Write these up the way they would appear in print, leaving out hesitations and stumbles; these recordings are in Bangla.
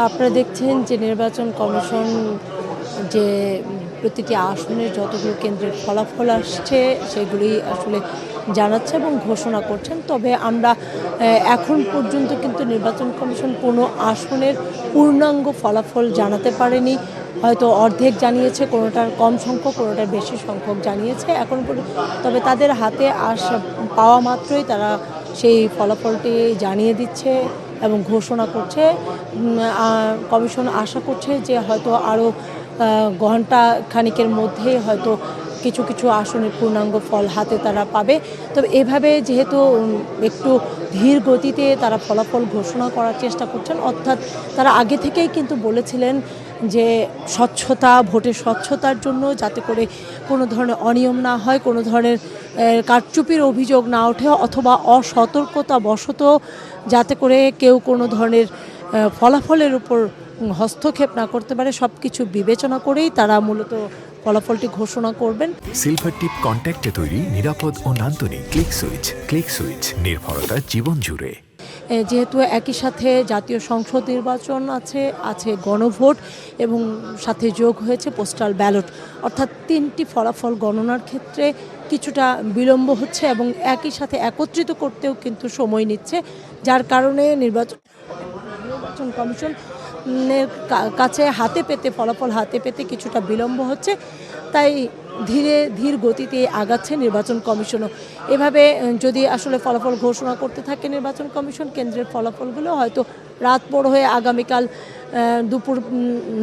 আপনারা দেখছেন যে নির্বাচন কমিশন যে প্রতিটি আসনের যতগুলো কেন্দ্রের ফলাফল আসছে সেগুলি আসলে জানাচ্ছে এবং ঘোষণা করছেন। তবে আমরা এখন পর্যন্ত কিন্তু নির্বাচন কমিশন কোনো আসনের পূর্ণাঙ্গ ফলাফল জানাতে পারেনি। হয়তো অর্ধেক জানিয়েছে, কোনোটার কম সংখ্যক, কোনোটার বেশি সংখ্যক জানিয়েছে এখন পর্যন্ত। তবে তাদের হাতে পাওয়া মাত্রই তারা সেই ফলাফলটি জানিয়ে দিচ্ছে এবং ঘোষণা করছে। কমিশন আশা করছে যে হয়তো আরও ঘণ্টা খানিকের মধ্যেই হয়তো কিছু কিছু আসনের পূর্ণাঙ্গ ফল হাতে তারা পাবে। তবে এভাবে যেহেতু একটু ধীর গতিতে তারা ফলাফল ঘোষণা করার চেষ্টা করছেন, অর্থাৎ তারা আগে থেকেই কিন্তু বলেছিলেন যে স্বচ্ছতা, ভোটের স্বচ্ছতার জন্য যাতে করে কোনো ধরনের অনিয়ম না হয়, কোনো ধরনের কারচুপির অভিযোগ না ওঠে, অথবা অসতর্কতা বশত যাতে করে কেউ কোনো ধরনের ফলাফলের উপর হস্তক্ষেপ না করতে পারে, সব কিছু বিবেচনা করেই তারা মূলত ফলাফলটি ঘোষণা করবেন। সিলভার টিপ কন্ট্যাক্টে তৈরি নিরাপদ ও নান্দনিক ক্লিক সুইচ নির্ভরতা জীবন জুড়ে। যেহেতু একই সাথে জাতীয় সংসদ নির্বাচন আছে গণভোট এবং সাথে যোগ হয়েছে পোস্টাল ব্যালট, অর্থাৎ তিনটি ফলাফল গণনার ক্ষেত্রে কিছুটা বিলম্ব হচ্ছে এবং একই সাথে একত্রিত করতেও কিন্তু সময় নিচ্ছে, যার কারণে নির্বাচন কমিশনের কাছে ফলাফল হাতে পেতে কিছুটা বিলম্ব হচ্ছে। তাই ধীর গতিতে আগাচ্ছে নির্বাচন কমিশনও। এভাবে যদি আসলে ফলাফল ঘোষণা করতে থাকে নির্বাচন কমিশন, কেন্দ্রের ফলাফলগুলো হয়তো রাত পর হয়ে আগামীকাল দুপুর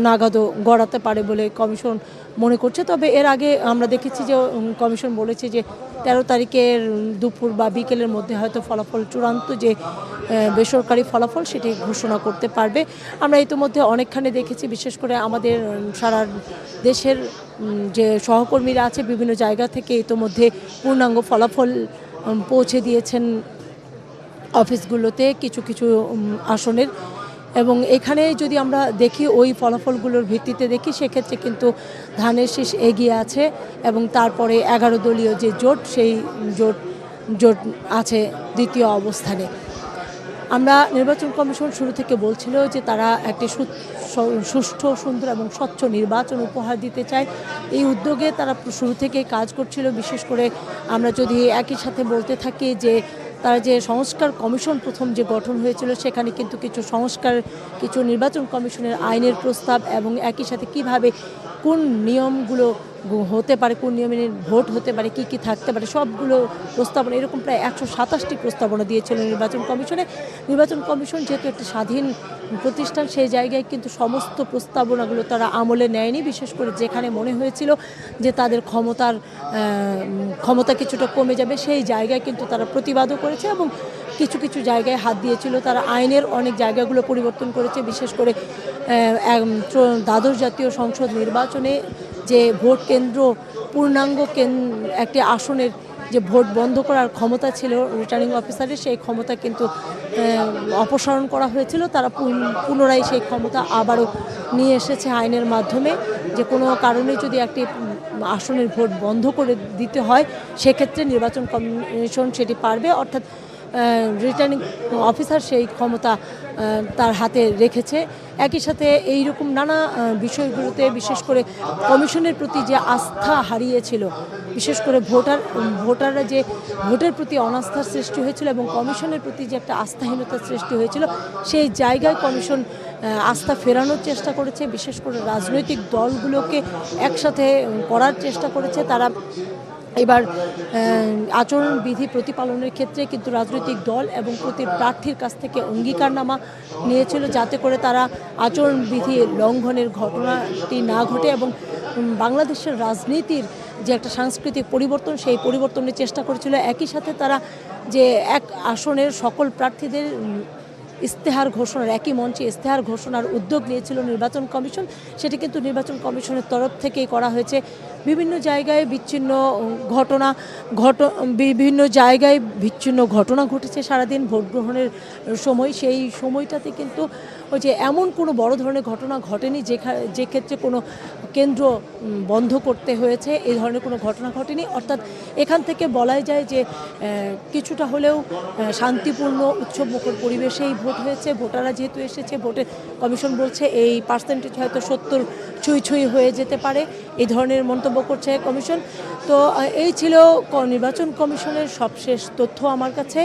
নাগাদও গড়াতে পারে বলে কমিশন মনে করছে। তবে এর আগে আমরা দেখেছি যে কমিশন বলেছে যে 13 তারিখের দুপুর বা বিকেলের মধ্যে হয়তো ফলাফল চূড়ান্ত যে বেসরকারি ফলাফল সেটি ঘোষণা করতে পারবে। আমরা ইতিমধ্যে অনেকখানি দেখেছি, বিশেষ করে আমাদের সারা দেশের যে সহকর্মীরা আছে বিভিন্ন জায়গা থেকে ইতিমধ্যে পূর্ণাঙ্গ ফলাফল পৌঁছে দিয়েছেন অফিসগুলোতে কিছু কিছু আসনের। এবং এখানে যদি আমরা দেখি ওই ফলাফলগুলোর ভিত্তিতে দেখি, সেক্ষেত্রে কিন্তু ধানের শীষ এগিয়ে আছে এবং তারপরে 11 দলীয় যে জোট, সেই জোট আছে দ্বিতীয় অবস্থানে। আমরা নির্বাচন কমিশন শুরু থেকে বলছিল যে তারা একটি সুষ্ঠু, সুন্দর এবং স্বচ্ছ নির্বাচন উপহার দিতে চায়। এই উদ্যোগে তারা শুরু থেকে কাজ করছিল। বিশেষ করে আমরা যদি একই সাথে বলতে থাকি যে তারা যে সংস্কার কমিশন প্রথম যে গঠন হয়েছিল, সেখানে কিন্তু কিছু নির্বাচন কমিশনের আইনের প্রস্তাব এবং একই সাথে কিভাবে কোন নিয়মগুলো হতে পারে, কোন নিয়মের ভোট হতে পারে, কি থাকতে পারে, সবগুলো প্রস্তাবনা, এরকম প্রায় 127টি প্রস্তাবনা দিয়েছিল নির্বাচন কমিশনে। নির্বাচন কমিশন যেহেতু একটি স্বাধীন প্রতিষ্ঠান, সেই জায়গায় কিন্তু সমস্ত প্রস্তাবনাগুলো তারা আমলে নেয়নি। বিশেষ করে যেখানে মনে হয়েছিল যে তাদের ক্ষমতা কিছুটা কমে যাবে, সেই জায়গায় কিন্তু তারা প্রতিবাদও করেছে এবং কিছু কিছু জায়গায় হাত দিয়েছিল। তারা আইনের অনেক জায়গাগুলো পরিবর্তন করেছে। বিশেষ করে দ্বাদশ জাতীয় সংসদ নির্বাচনে যে ভোট কেন্দ্র পূর্ণাঙ্গ একটি আসনের যে ভোট বন্ধ করার ক্ষমতা ছিল রিটার্নিং অফিসারের, সেই ক্ষমতা কিন্তু অপসারণ করা হয়েছিল। তারা পুনরায় সেই ক্ষমতা আবারও নিয়ে এসেছে আইনের মাধ্যমে, যে কোনো কারণে যদি একটি আসনের ভোট বন্ধ করে দিতে হয়, সেক্ষেত্রে নির্বাচন কমিশন সেটি পারবে, অর্থাৎ রিটার্নিং অফিসার সেই ক্ষমতা তার হাতে রেখেছে। একই সাথে এইরকম নানা বিষয়গুলোতে বিশেষ করে কমিশনের প্রতি যে আস্থা হারিয়েছিল, বিশেষ করে ভোটাররা যে ভোটের প্রতি অনাস্থার সৃষ্টি হয়েছিল এবং কমিশনের প্রতি যে একটা আস্থাহীনতার সৃষ্টি হয়েছিল, সেই জায়গায় কমিশন আস্থা ফেরানোর চেষ্টা করেছে। বিশেষ করে রাজনৈতিক দলগুলোকে একসাথে করার চেষ্টা করেছে। তারা এবার আচরণবিধি প্রতিপালনের ক্ষেত্রে কিন্তু রাজনৈতিক দল এবং প্রতি প্রার্থীর কাছ থেকে অঙ্গীকারনামা নিয়েছিল, যাতে করে তারা আচরণবিধি লঙ্ঘনের ঘটনাটি না ঘটে এবং বাংলাদেশের রাজনীতির যে একটা সাংস্কৃতিক পরিবর্তন, সেই পরিবর্তনের চেষ্টা করেছিল। একই সাথে তারা যে এক আসনের সকল প্রার্থীদের ইস্তেহার ঘোষণার, একই মঞ্চে ইস্তেহার ঘোষণার উদ্যোগ নিয়েছিল নির্বাচন কমিশন, সেটি কিন্তু নির্বাচন কমিশনের তরফ থেকেই করা হয়েছে। বিভিন্ন জায়গায় বিচ্ছিন্ন ঘটনা ঘটেছে সারাদিন ভোট গ্রহণের সময়। সেই সময়টাতে কিন্তু ওই যে এমন কোনো বড় ধরনের ঘটনা ঘটেনি যে ক্ষেত্রে কোনো কেন্দ্র বন্ধ করতে হয়েছে, এই ধরনের কোনো ঘটনা ঘটেনি। অর্থাৎ এখান থেকে বলাই যায় যে কিছুটা হলেও শান্তিপূর্ণ উৎসবমুখর পরিবেশেই ভোট হয়েছে। ভোটাররা যেহেতু এসেছে, ভোটে কমিশন বলছে এই পার্সেন্টেজ হয়তো 70 ছুঁই হয়ে যেতে পারে, এই ধরনের মন্তব্য করছে কমিশন। তো এই ছিল নির্বাচন কমিশনের সবশেষ তথ্য আমার কাছে।